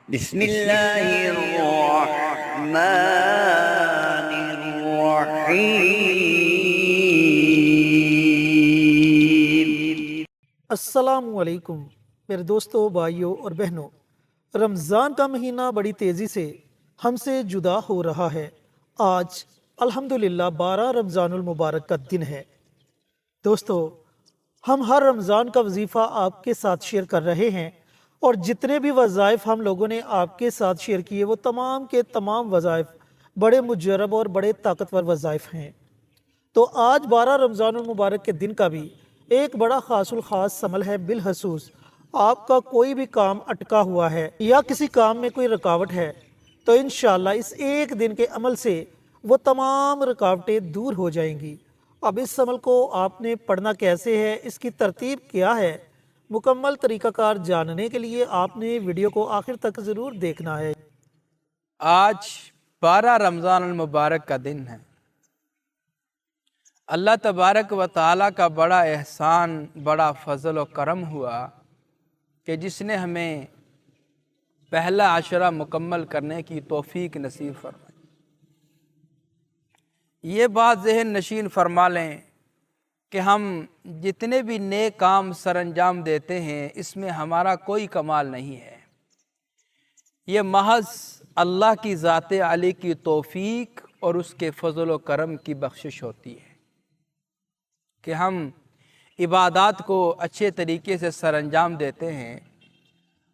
بسم اللہ الرحمن الرحیم۔ السلام علیکم میرے دوستوں، بھائیوں اور بہنوں۔ رمضان کا مہینہ بڑی تیزی سے ہم سے جدا ہو رہا ہے۔ آج الحمدللہ 12 رمضان المبارک کا دن ہے۔ دوستو، ہم ہر رمضان کا وظیفہ آپ کے ساتھ شیئر کر رہے ہیں، اور جتنے بھی وظائف ہم لوگوں نے آپ کے ساتھ شیئر کیے وہ تمام کے تمام وظائف بڑے مجرب اور بڑے طاقتور وظائف ہیں۔ تو آج 12 رمضان المبارک کے دن کا بھی ایک بڑا خاص الخاص عمل ہے۔ بالخصوص آپ کا کوئی بھی کام اٹکا ہوا ہے یا کسی کام میں کوئی رکاوٹ ہے، تو انشاءاللہ اس ایک دن کے عمل سے وہ تمام رکاوٹیں دور ہو جائیں گی۔ اب اس عمل کو آپ نے پڑھنا کیسے ہے، اس کی ترتیب کیا ہے، مکمل طریقہ کار جاننے کے لیے آپ نے ویڈیو کو آخر تک ضرور دیکھنا ہے۔ آج 12 رمضان المبارک کا دن ہے۔ اللہ تبارک و تعالیٰ کا بڑا احسان، بڑا فضل و کرم ہوا کہ جس نے ہمیں پہلا عشرہ مکمل کرنے کی توفیق نصیب فرمائی۔ یہ بات ذہن نشین فرما لیں کہ ہم جتنے بھی نیک کام سر انجام دیتے ہیں، اس میں ہمارا کوئی کمال نہیں ہے۔ یہ محض اللہ کی ذات علی کی توفیق اور اس کے فضل و کرم کی بخشش ہوتی ہے کہ ہم عبادات کو اچھے طریقے سے سر انجام دیتے ہیں۔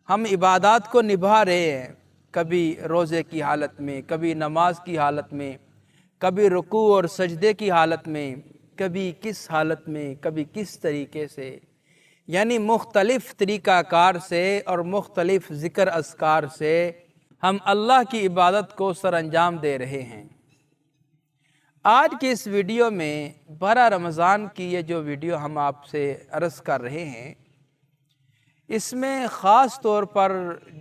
ہم عبادات کو نبھا رہے ہیں، کبھی روزے کی حالت میں، کبھی نماز کی حالت میں، کبھی رکوع اور سجدے کی حالت میں، کبھی کس حالت میں، کبھی کس طریقے سے، یعنی مختلف طریقہ کار سے اور مختلف ذکر اذکار سے ہم اللہ کی عبادت کو سر انجام دے رہے ہیں۔ آج کی اس ویڈیو میں 12 رمضان کی یہ جو ویڈیو ہم آپ سے عرض کر رہے ہیں، اس میں خاص طور پر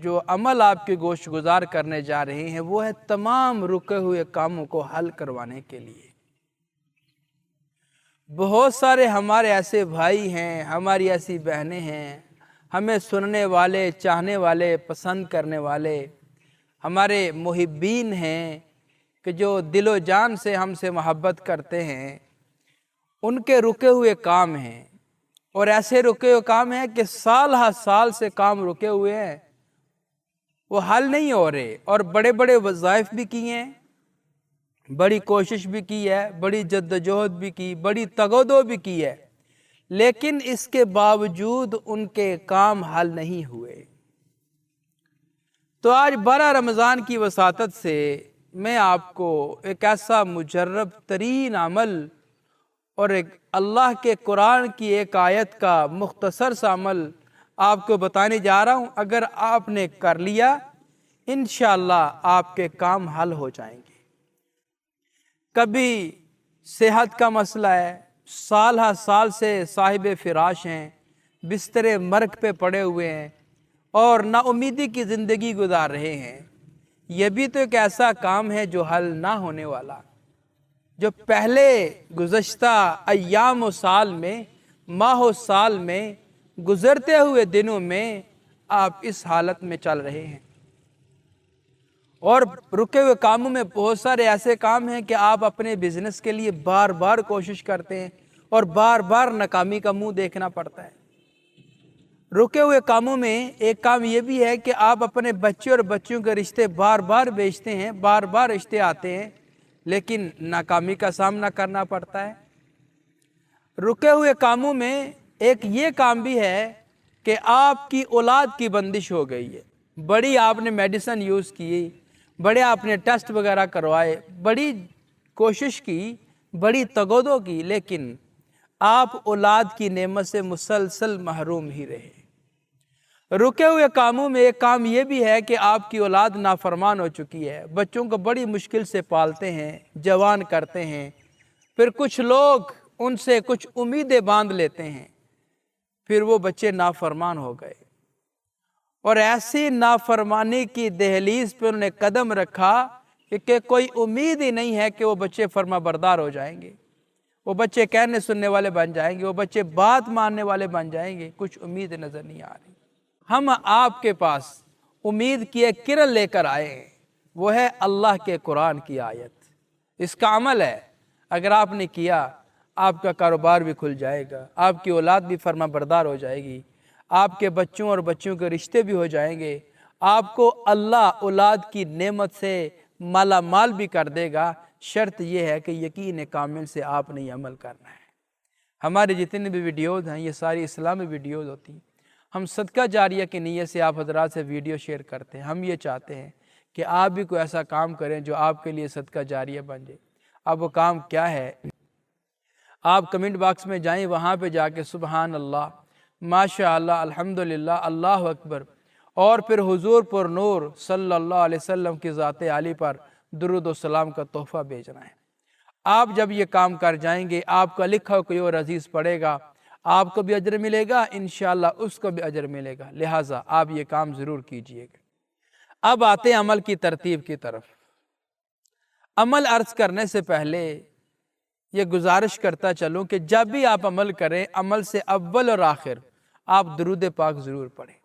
جو عمل آپ کے گوش گزار کرنے جا رہے ہیں وہ ہے تمام رکے ہوئے کاموں کو حل کروانے کے لیے۔ بہت سارے ہمارے ایسے بھائی ہیں، ہماری ایسی بہنیں ہیں، ہمیں سننے والے، چاہنے والے، پسند کرنے والے، ہمارے محبین ہیں کہ جو دل و جان سے ہم سے محبت کرتے ہیں۔ ان کے رکے ہوئے کام ہیں، اور ایسے رکے ہوئے کام ہیں کہ سال ہر سال سے کام رکے ہوئے ہیں، وہ حل نہیں ہو رہے، اور بڑے بڑے وظائف بھی کیے ہیں، بڑی کوشش بھی کی ہے، بڑی جدوجہد بھی کی، بڑی تگ و دو بھی کی ہے، لیکن اس کے باوجود ان کے کام حل نہیں ہوئے۔ تو آج 12 رمضان کی وساطت سے میں آپ کو ایک ایسا مجرب ترین عمل اور ایک اللہ کے قرآن کی ایک آیت کا مختصر سا عمل آپ کو بتانے جا رہا ہوں۔ اگر آپ نے کر لیا، انشاءاللہ آپ کے کام حل ہو جائیں گے۔ کبھی صحت کا مسئلہ ہے، سال ہر سال سے صاحب فراش ہیں، بستر مرگ پہ پڑے ہوئے ہیں اور نا امیدی کی زندگی گزار رہے ہیں۔ یہ بھی تو ایک ایسا کام ہے جو حل نہ ہونے والا، جو پہلے گزشتہ ایام و سال میں، ماہ و سال میں، گزرتے ہوئے دنوں میں آپ اس حالت میں چل رہے ہیں۔ اور رکے ہوئے کاموں میں بہت سارے ایسے کام ہیں کہ آپ اپنے بزنس کے لیے بار بار کوشش کرتے ہیں اور بار بار ناکامی کا منہ دیکھنا پڑتا ہے۔ رکے ہوئے کاموں میں ایک کام یہ بھی ہے کہ آپ اپنے بچے اور بچیوں کے رشتے بار بار بیچتے ہیں، بار بار رشتے آتے ہیں، لیکن ناکامی کا سامنا کرنا پڑتا ہے۔ رکے ہوئے کاموں میں ایک یہ کام بھی ہے کہ آپ کی اولاد کی بندش ہو گئی ہے۔ بڑی آپ نے میڈیسن یوز کی، بڑے آپ نے ٹیسٹ وغیرہ کروائے، بڑی کوشش کی، بڑی تگ و دو کی، لیکن آپ اولاد کی نعمت سے مسلسل محروم ہی رہے۔ رکے ہوئے کاموں میں ایک کام یہ بھی ہے کہ آپ کی اولاد نافرمان ہو چکی ہے، بچوں کو بڑی مشکل سے پالتے ہیں، جوان کرتے ہیں، پھر کچھ لوگ ان سے کچھ امیدیں باندھ لیتے ہیں، پھر وہ بچے نافرمان ہو گئے، اور ایسی نافرمانی کی دہلیز پہ انہوں نے قدم رکھا کہ کوئی امید ہی نہیں ہے کہ وہ بچے فرما بردار ہو جائیں گے، وہ بچے کہنے سننے والے بن جائیں گے، وہ بچے بات ماننے والے بن جائیں گے۔ کچھ امید نظر نہیں آ رہی۔ ہم آپ کے پاس امید کی ایک کرن لے کر آئے ہیں، وہ ہے اللہ کے قرآن کی آیت۔ اس کا عمل ہے، اگر آپ نے کیا آپ کا کاروبار بھی کھل جائے گا، آپ کی اولاد بھی فرما بردار ہو جائے گی، آپ کے بچوں اور بچوں کے رشتے بھی ہو جائیں گے، آپ کو اللہ اولاد کی نعمت سے مالا مال بھی کر دے گا۔ شرط یہ ہے کہ یقین کامل سے آپ نے یہ عمل کرنا ہے۔ ہمارے جتنے بھی ویڈیوز ہیں یہ ساری اسلامی ویڈیوز ہوتی ہیں۔ ہم صدقہ جاریہ کی نیت سے آپ حضرات سے ویڈیو شیئر کرتے ہیں۔ ہم یہ چاہتے ہیں کہ آپ بھی کوئی ایسا کام کریں جو آپ کے لیے صدقہ جاریہ بن جائے۔ اب وہ کام کیا ہے؟ آپ کمنٹ باکس میں جائیں، وہاں پہ جا کے سبحان اللہ، ماشاء اللہ، الحمدللہ، اللہ اکبر، اور پھر حضور پر نور صلی اللہ علیہ وسلم کی ذات عالی پر درود و سلام کا تحفہ بھیجنا ہے۔ آپ جب یہ کام کر جائیں گے، آپ کا لکھا ہوا کوئی اور عزیز پڑھے گا، آپ کو بھی اجر ملے گا، انشاءاللہ اس کو بھی اجر ملے گا۔ لہٰذا آپ یہ کام ضرور کیجئے گا۔ اب آتے ہیں عمل کی ترتیب کی طرف۔ عمل عرض کرنے سے پہلے یہ گزارش کرتا چلوں کہ جب بھی آپ عمل کریں، عمل سے اول اور آخر آپ درود پاک ضرور پڑھیں۔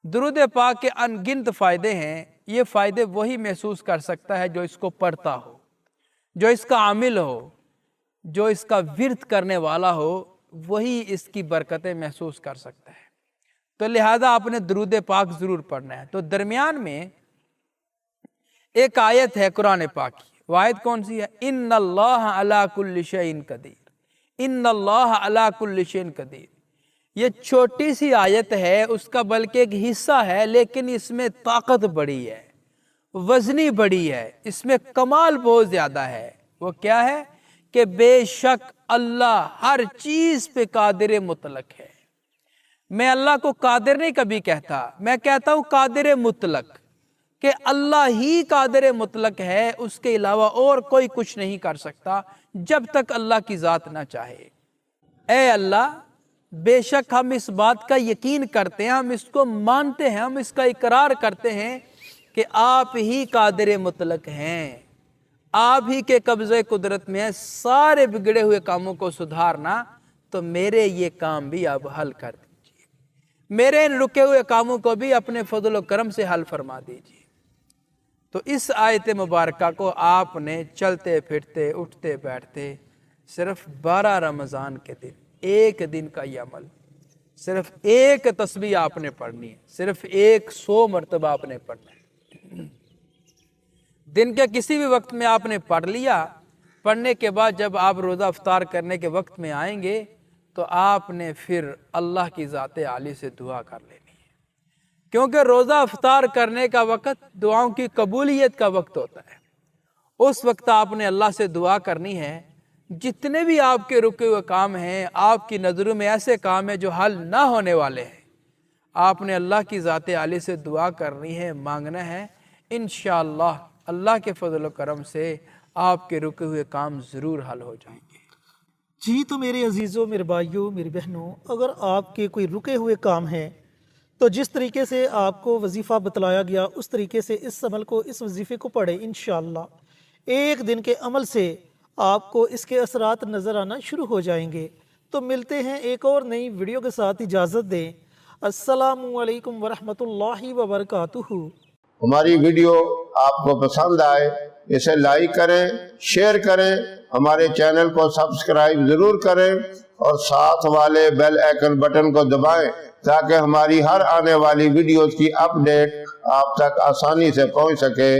درود پاک کے ان گنت فائدے ہیں۔ یہ فائدے وہی محسوس کر سکتا ہے جو اس کو پڑھتا ہو، جو اس کا عامل ہو، جو اس کا ورد کرنے والا ہو، وہی اس کی برکتیں محسوس کر سکتا ہے۔ تو لہذا آپ نے درود پاک ضرور پڑھنا ہے۔ تو درمیان میں ایک آیت ہے قرآن پاک کی، وہ آیت کون سی ہے؟ ان اللہ علی کل شیء قدیر، ان اللہ علی کل شیء قدیر۔ یہ چھوٹی سی آیت ہے، اس کا بلکہ ایک حصہ ہے، لیکن اس میں طاقت بڑی ہے، وزنی بڑی ہے، اس میں کمال بہت زیادہ ہے۔ وہ کیا ہے؟ کہ بے شک اللہ ہر چیز پہ قادر مطلق ہے۔ میں اللہ کو قادر نہیں کبھی کہتا، میں کہتا ہوں قادر مطلق، کہ اللہ ہی قادر مطلق ہے، اس کے علاوہ اور کوئی کچھ نہیں کر سکتا جب تک اللہ کی ذات نہ چاہے۔ اے اللہ، بے شک ہم اس بات کا یقین کرتے ہیں، ہم اس کو مانتے ہیں، ہم اس کا اقرار کرتے ہیں کہ آپ ہی قادر مطلق ہیں، آپ ہی کے قبضے قدرت میں ہے سارے بگڑے ہوئے کاموں کو سدھارنا۔ تو میرے یہ کام بھی آپ حل کر دیجئے، میرے ان رکے ہوئے کاموں کو بھی اپنے فضل و کرم سے حل فرما دیجئے۔ تو اس آیت مبارکہ کو آپ نے چلتے پھرتے اٹھتے بیٹھتے صرف 12 رمضان کے دن، ایک دن کا یہ عمل، صرف ایک تسبیح آپ نے پڑھنی ہے، صرف 100 مرتبہ آپ نے پڑھنا ہے۔ دن کے کسی بھی وقت میں آپ نے پڑھ لیا، پڑھنے کے بعد جب آپ روزہ افطار کرنے کے وقت میں آئیں گے تو آپ نے پھر اللہ کی ذات عالی سے دعا کر لینی ہے، کیونکہ روزہ افطار کرنے کا وقت دعاؤں کی قبولیت کا وقت ہوتا ہے۔ اس وقت آپ نے اللہ سے دعا کرنی ہے۔ جتنے بھی آپ کے رکے ہوئے کام ہیں، آپ کی نظروں میں ایسے کام ہیں جو حل نہ ہونے والے ہیں، آپ نے اللہ کی ذات عالی سے دعا کرنی ہے، مانگنا ہے، انشاءاللہ اللہ کے فضل و کرم سے آپ کے رکے ہوئے کام ضرور حل ہو جائیں گے۔ جی تو میرے عزیزوں، میرے بھائیوں، میری بہنوں، اگر آپ کے کوئی رکے ہوئے کام ہیں تو جس طریقے سے آپ کو وظیفہ بتلایا گیا اس طریقے سے اس عمل کو، اس وظیفے کو پڑھیں، انشاءاللہ ایک دن کے عمل سے آپ کو اس کے اثرات نظر آنا شروع ہو جائیں گے۔ تو ملتے ہیں ایک اور نئی ویڈیو کے ساتھ، اجازت دیں۔ السلام علیکم ورحمۃ اللہ وبرکاتہ۔ ہماری ویڈیو آپ کو پسند آئے اسے لائک کریں، شیئر کریں، ہمارے چینل کو سبسکرائب ضرور کریں اور ساتھ والے بیل آئیکن بٹن کو دبائیں تاکہ ہماری ہر آنے والی ویڈیوز کی اپ ڈیٹ آپ تک آسانی سے پہنچ سکے۔